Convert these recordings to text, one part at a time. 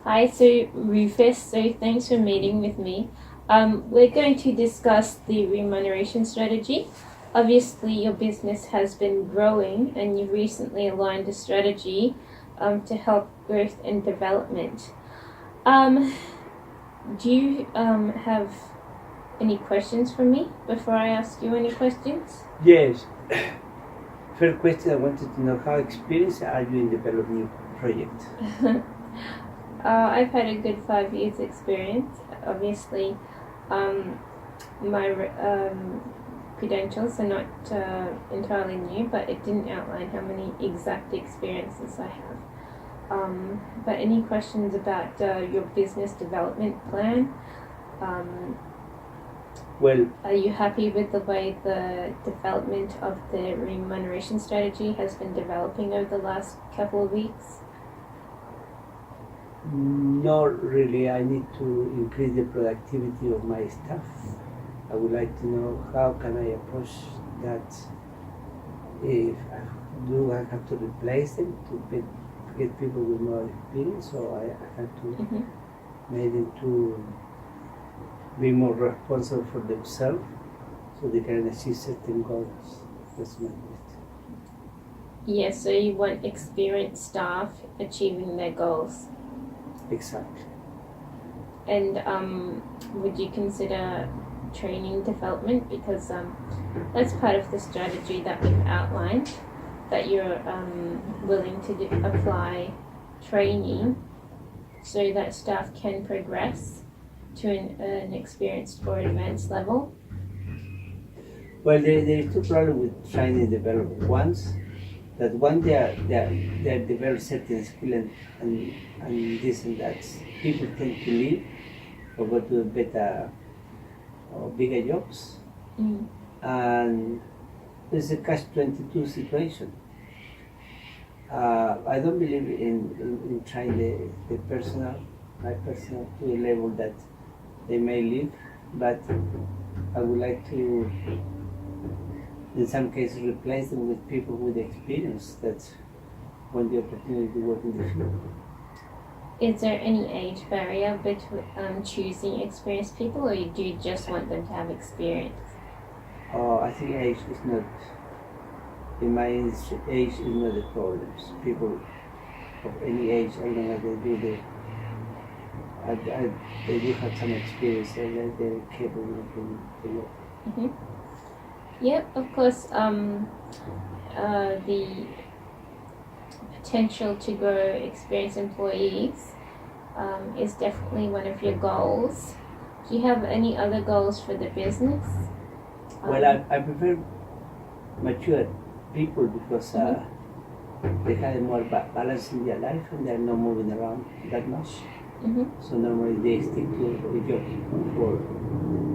Hi, so Rufus, so thanks for meeting with me. We're going to discuss the remuneration strategy. Obviously, your business has been growing and you've recently aligned a strategy to help growth and development. Do you have any questions for me before I ask you any questions? Yes. First question, I wanted to know how experienced are you in developing your project? I've had a good 5 years experience. Obviously, my credentials are not entirely new, but it didn't outline how many exact experiences I have. But any questions about your business development plan? Well, Are you happy with the way the development of the remuneration strategy has been developing over the last couple of weeks? not really. I need to increase the productivity of my staff. I would like to know how can I approach that. If I have to replace them to get people with more experience, so I have to make them to be more responsible for themselves, so they can achieve certain goals. That's my question. Yes, so you want experienced staff achieving their goals. Exactly. And would you consider training development? Because that's part of the strategy that we've outlined, that you're willing to apply training so that staff can progress to an experienced or advanced level. Well, there is two problems with training development. Once that when they develop certain skill and this and that, people tend to leave or go to better or bigger jobs, and it's a catch-22 situation. I don't believe in trying my personal to a level that they may leave, but I would like to, in some cases, replace them with people with experience that want the opportunity to work in the field. Is there any age barrier between choosing experienced people, or do you just want them to have experience? I think age is not, in my age is not the problem. People of any age, as long as they do have some experience and they're capable of doing the work. Yep, of course. The potential to grow experienced employees is definitely one of your goals. Do you have any other goals for the business? Well, I prefer mature people because they have more balance in their life and they're not moving around that much. So normally they stick to a job for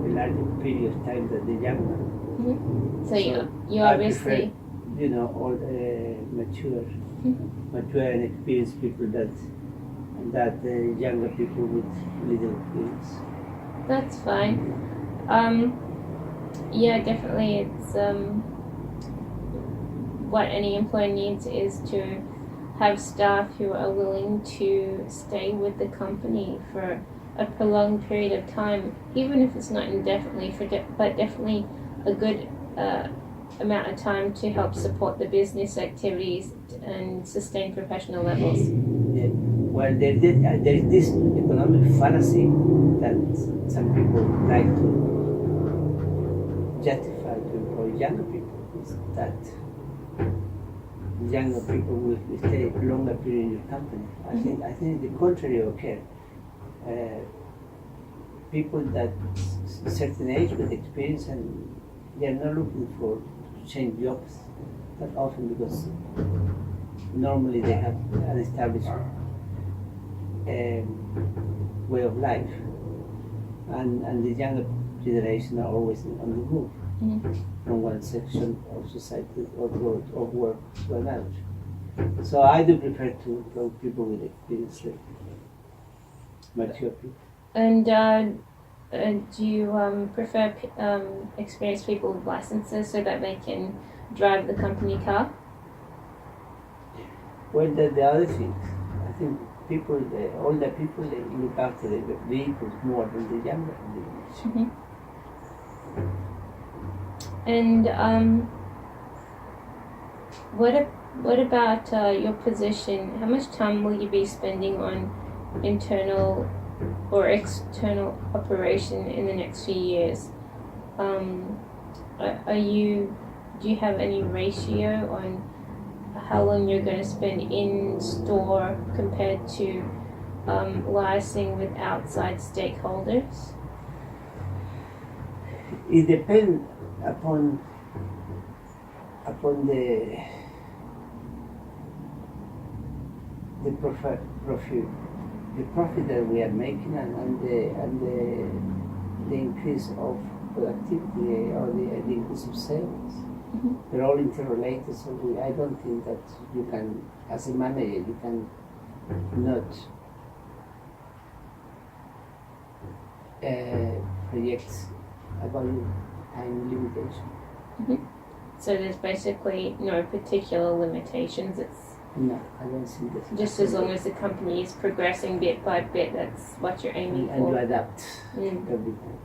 a larger period of time than the younger. So you obviously prefer, all mature and experienced people that younger people with little experience. That's fine. Yeah, definitely. It's what any employer needs is to have staff who are willing to stay with the company for a prolonged period of time, even if it's not indefinitely, but definitely a good amount of time to help support the business activities and sustain professional levels. Yeah. Well, there is this economic fallacy that some people like to justify to employ younger people, is that younger people will stay longer period in your company. I think the contrary occurs. People that certain age with experience and they are not looking for to change jobs that often because normally they have an established way of life, and the younger generation are always on the move from one section of society or of work to another. So I do prefer to employ people with experience, mature people. And do you prefer experienced people with licenses so that they can drive the company car? Well, the other thing, I think people, the older people, they look after the vehicles more than the younger generation. And what about your position? How much time will you be spending on internal or external operation in the next few years? Do you have any ratio on how long you're going to spend in store compared to liaising with outside stakeholders? It depends upon the profit that we are making and the increase of productivity or the increase of sales. Mm-hmm. They're all interrelated, so I don't think that you can, as a manager, you can not project a value time limitation. Mm-hmm. So there's basically no particular limitations. It's No, I don't see that. just as long as the company is progressing bit by bit, that's what you're aiming and you for. adapt Mm. every time.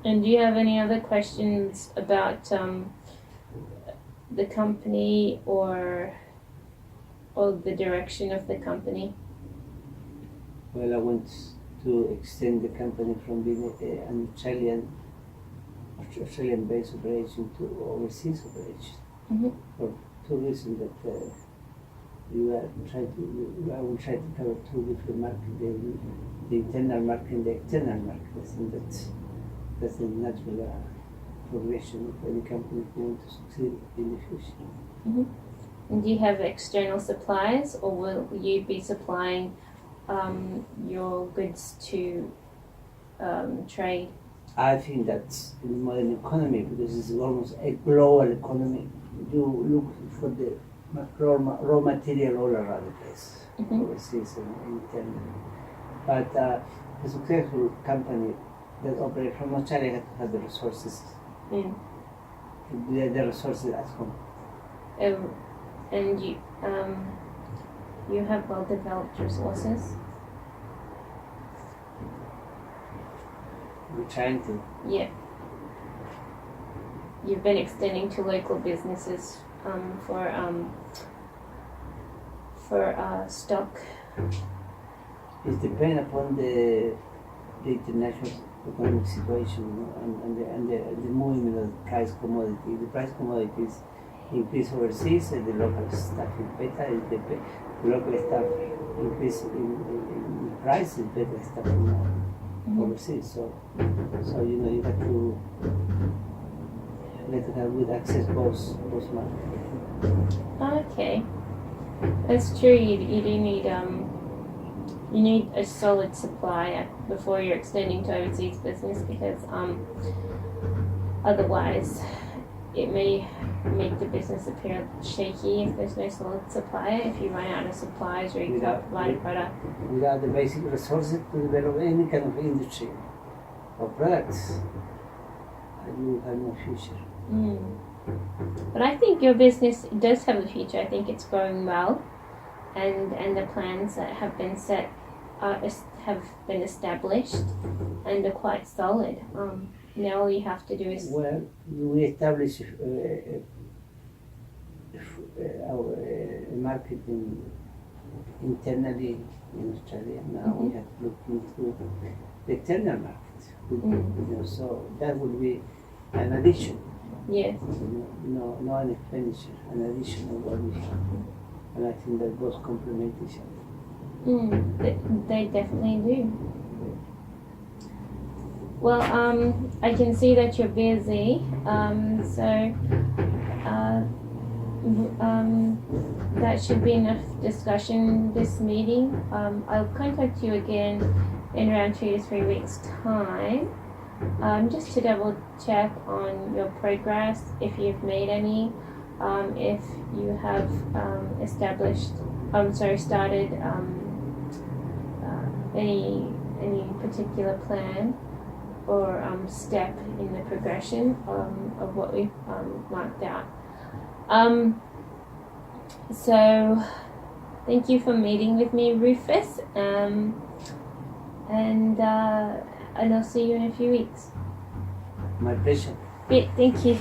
And do you have any other questions about the company or the direction of the company? Well, I want to extend the company from being an Australian-based operation to overseas operation. Mm-hmm. For two reasons that I will try to cover two different markets, the internal market and the external market. I think that's the natural progression of any company who want to succeed in the future. Mm-hmm. And do you have external suppliers, or will you be supplying your goods to trade? I think that in the modern economy, because it's almost a global economy, you look for the raw material all around the place, Mm-hmm. overseas and internally. But a successful company that operates from Australia has to have the resources, Mm. the resources at home. And you have well developed resources. We're trying to. Yeah. You've been extending to local businesses for stock. It depends upon the international economic situation, and the movement of the price commodity. The price commodities increase overseas, and the local stuff is better. The local stuff increase in price is better stuff Mm-hmm. overseas. So you have to have good access both markets. Okay, that's true. You do need you need a solid supply before you're extending to overseas business, because otherwise it may make the business appear shaky if there's no solid supplier. If you run out of supplies or you can't provide a product. Without the basic resources to develop any kind of industry or products, you have no future. Mm. But I think your business does have a future. I think it's growing well, and the plans that have been set have been established and are quite solid. Now all you have to do is Well, we established our marketing internally in Australia. Now we have to look into the external market. So that would be an addition. yes. No an expenditure, an addition of what we have. And I think that both complement each other. They definitely do. Well, I can see that you're busy, so that should be enough discussion this meeting. I'll contact you again in around 2 to 3 weeks' time, just to double check on your progress, if you've made any, if you have started any particular plan or step in the progression of what we've marked out. So thank you for meeting with me, Rufus. And I'll see you in a few weeks. My pleasure. Yeah, thank you.